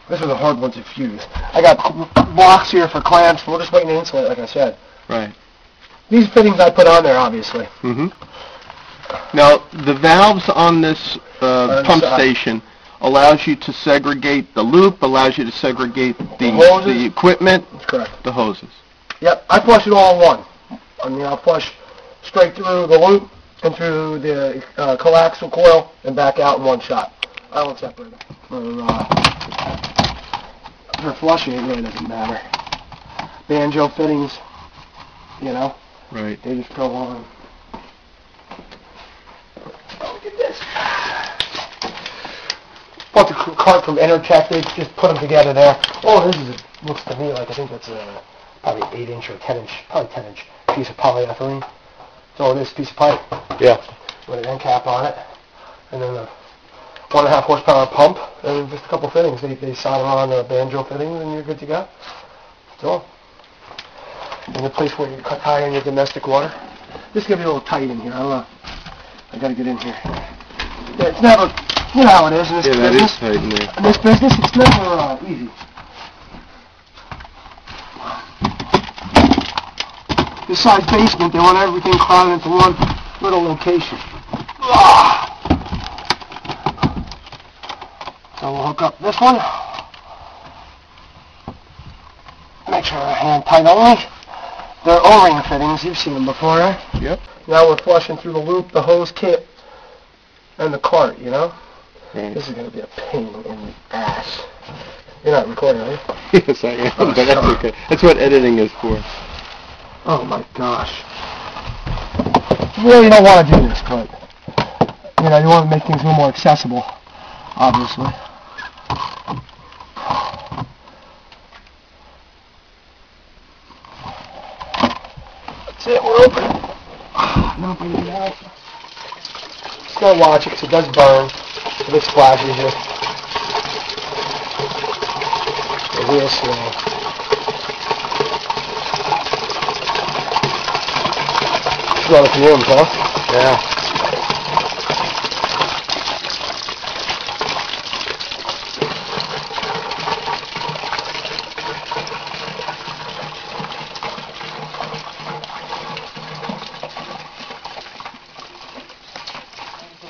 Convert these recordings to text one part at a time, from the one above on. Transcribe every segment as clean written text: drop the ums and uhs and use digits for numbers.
This was a hard one to fuse. I got blocks here for clamps. We're just waiting to insulate, like I said. Right. These fittings I put on there, obviously. Mm-hmm. Now, the valves on this pump station allows you to segregate the loop, allows you to segregate the equipment. That's correct. The hoses. Yep, I flush it all in one. I mean, I'll flush straight through the loop and through the coaxial coil and back out in one shot. I don't separate them. For flushing, it really doesn't matter. Banjo fittings, you know? Right. They just go on. Oh, look at this. Bought the cart from Intertech. They just put them together there. Oh, this is looks to me like I think that's probably 8-inch or 10-inch, probably 10-inch piece of polyethylene. So this piece of pipe. Yeah. With an end cap on it, and then a 1.5 horsepower pump, and just a couple fittings. They solder on the banjo fittings, and you're good to go. That's all. And the place where you tie in your domestic water. This is gonna be a little tight in here. I don't know. I gotta get in here. Yeah, it's never. You know how it is in this business. That is tight in there. In this business, it's never easy. This size basement, they want everything crowded into one little location. So we'll hook up this one. Make sure they're hand tight only. They're O-ring fittings. You've seen them before, right? Yep. Now we're flushing through the loop, the hose kit, and the cart, you know? Right. This is going to be a pain in the ass. You're not recording, are you? Yes, I am, but that's okay. That's what editing is for. Oh my gosh. You really don't want to do this, but, you know, you want to make things a little more accessible, obviously. That's it, we're open. Now bring it out. Just gotta watch it because it does burn. If it splashes you. It's real slow. It's a lot of fumes, huh? Yeah.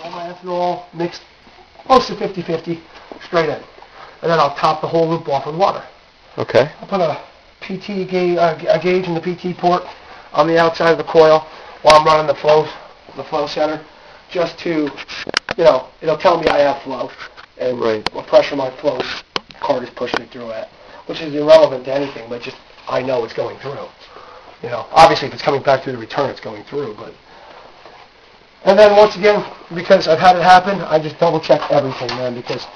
All my ethanol mixed close to 50-50 straight in. And then I'll top the whole loop off with water. Okay. I'll put a PT gauge in the PT port on the outside of the coil while I'm running the flow center, just to, you know, it'll tell me I have flow and what pressure my flow cart is pushing it through at, which is irrelevant to anything, but just I know it's going through. You know, obviously if it's coming back through the return, it's going through, but. And then once again, because I've had it happen, I just double check everything, man, because,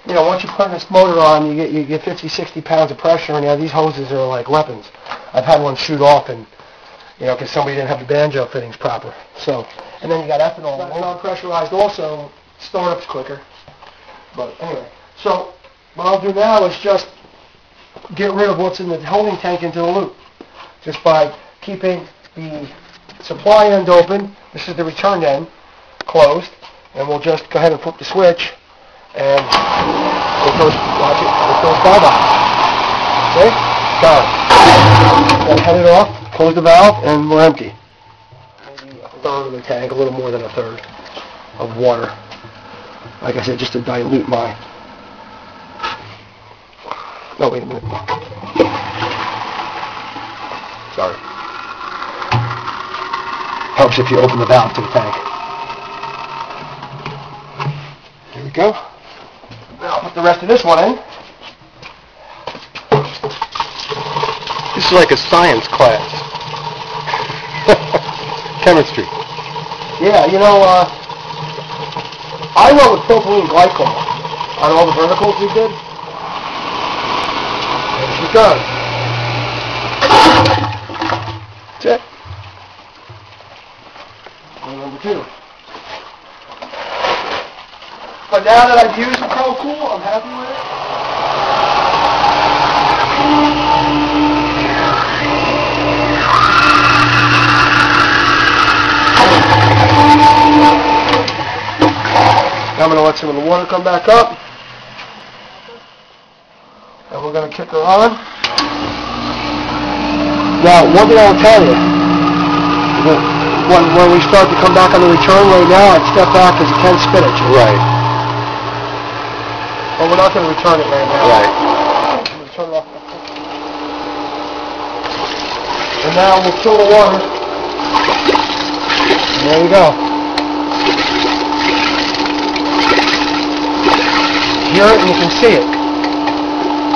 you know, once you put this motor on, you get 50, 60 pounds of pressure, and you know, these hoses are like weapons. I've had one shoot off, and, you know, because somebody didn't have the banjo fittings proper. So, and then you got ethanol. Non-pressurized also, startups quicker. But anyway, so what I'll do now is just get rid of what's in the holding tank into the loop, just by keeping the supply end open. This is the return end closed, and we'll just go ahead and flip the switch, and it goes. Watch it. It goes bye-bye. Okay, got it. Then head it off, close the valve, and we're empty. Maybe a third of the tank, a little more than a third of water. Like I said, just to dilute my. No, wait a minute. Sorry. Helps if you open the valve to the tank. Here we go. Now I'll put the rest of this one in. This is like a science class. Chemistry. Yeah, you know, I went with propylene glycol on all the verticals we did. And she's done. That's it. Number 2. But now that I've used the Pro Cool, I'm happy with it. Now I'm going to let some of the water come back up. kick her on. Now, one thing I will tell you, when we start to come back on the return right now, I'd step back because it can spin at you. Right. But we're not going to return it right now. Right. I'm going to turn it off. And now we'll kill the water. And there we go. Hear it and you can see it.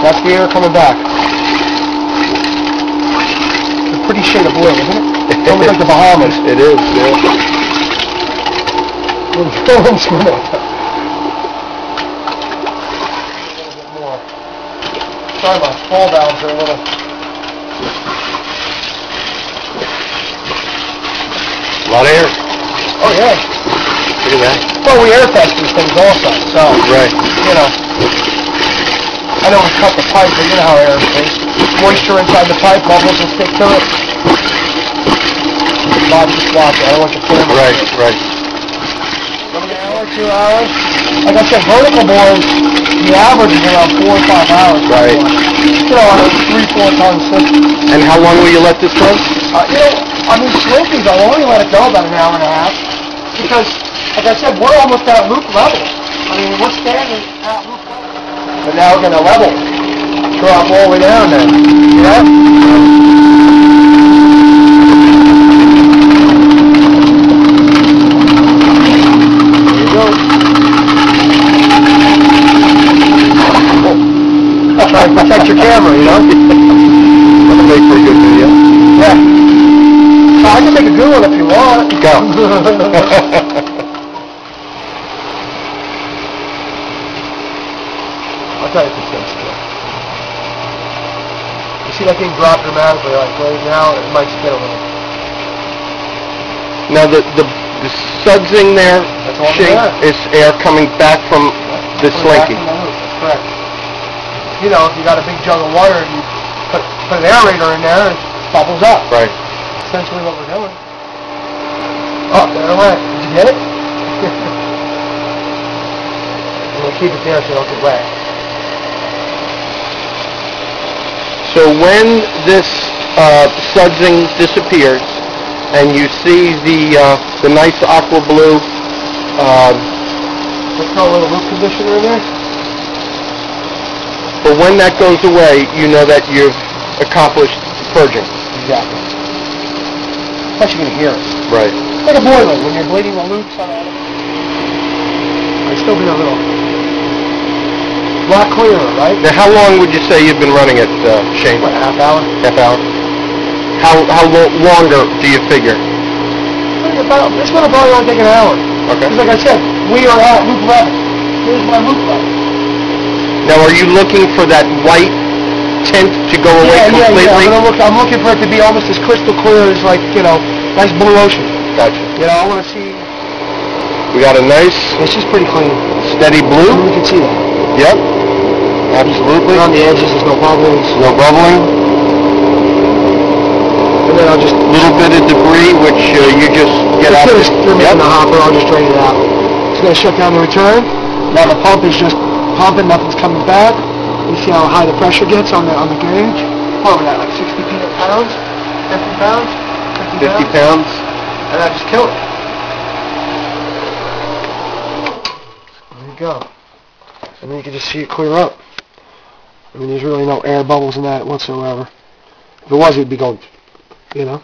That's the air coming back. It's a pretty shade of blue, isn't it? It's almost like the Bahamas. It is, yeah. We're going smooth. A little bit more. Sorry, my fall valves are a little... A lot of air. Oh, yeah. Look at that. Well, we air test these things also, so... Right. You know. I know we cut the pipe, but you know how air is. Moisture inside the pipe, bubbles will stick to it. Bob, just watch it. I don't want your camera. Right, right. An hour, 2 hours. Like I said, vertical bores, the average is around 4 or 5 hours. Right. You know, on a 3-4 ton system. And how long will you let this run? You know, I mean, Slinkies, I'll only let it go about an hour and a half. Because, like I said, we're almost at loop level. I mean, we're standing at loop level. But now we're going to level. Drop all the way down then. Yeah? There you go. Try and protect your camera, you know? That'll make for a good video. Yeah. I can make a good one if you want. Go. I'll tell you if it's going to spin. You see that thing drop dramatically, like right now, it might spin a little. Now the sudsing there, That's all shape, there. is air coming back from the Coming back slinky. from the loop, that's correct. You know, if you got a big jug of water and you put an aerator in there, it bubbles up. Right. Essentially what we're doing. Oh, there it went. Did you get it? We'll keep it there so it don't get wet. So when this sudsing disappears and you see the nice aqua blue, Let's throw a little loop conditioner in there. but when that goes away, you know that you've accomplished purging. Exactly. Plus you're going to hear it. Right. It's like a boiler when you're bleeding the loops on it. I'd still be a little lot clearer, right? Now, how long would you say you've been running it, Shane? What, a half hour? Half hour. How longer do you figure? This one will probably only take an hour. Okay. Because like I said, we are at loop level. Here's my loop level. Now, are you looking for that white tint to go away completely? Yeah. I'm looking for it to be almost as crystal clear as, like, you know, nice blue ocean. Gotcha. You know, I want to see... We got a nice, It's just pretty clean. steady blue. You can see that. Yep. Absolutely. On the edges, there's no bubbles. No bubbling. And then I'll just... A little bit of debris, which you just get out. It's going to in the hopper, I'll just drain it out. It's going to shut down the return. Now the pump is just pumping, nothing's coming back. You see how high the pressure gets on the gauge? What was that, like 60 pounds? 50 pounds? 50 pounds. And I just killed it. There you go. And then you can just see it clear up. I mean, there's really no air bubbles in that whatsoever. If it was, it would be going, you know.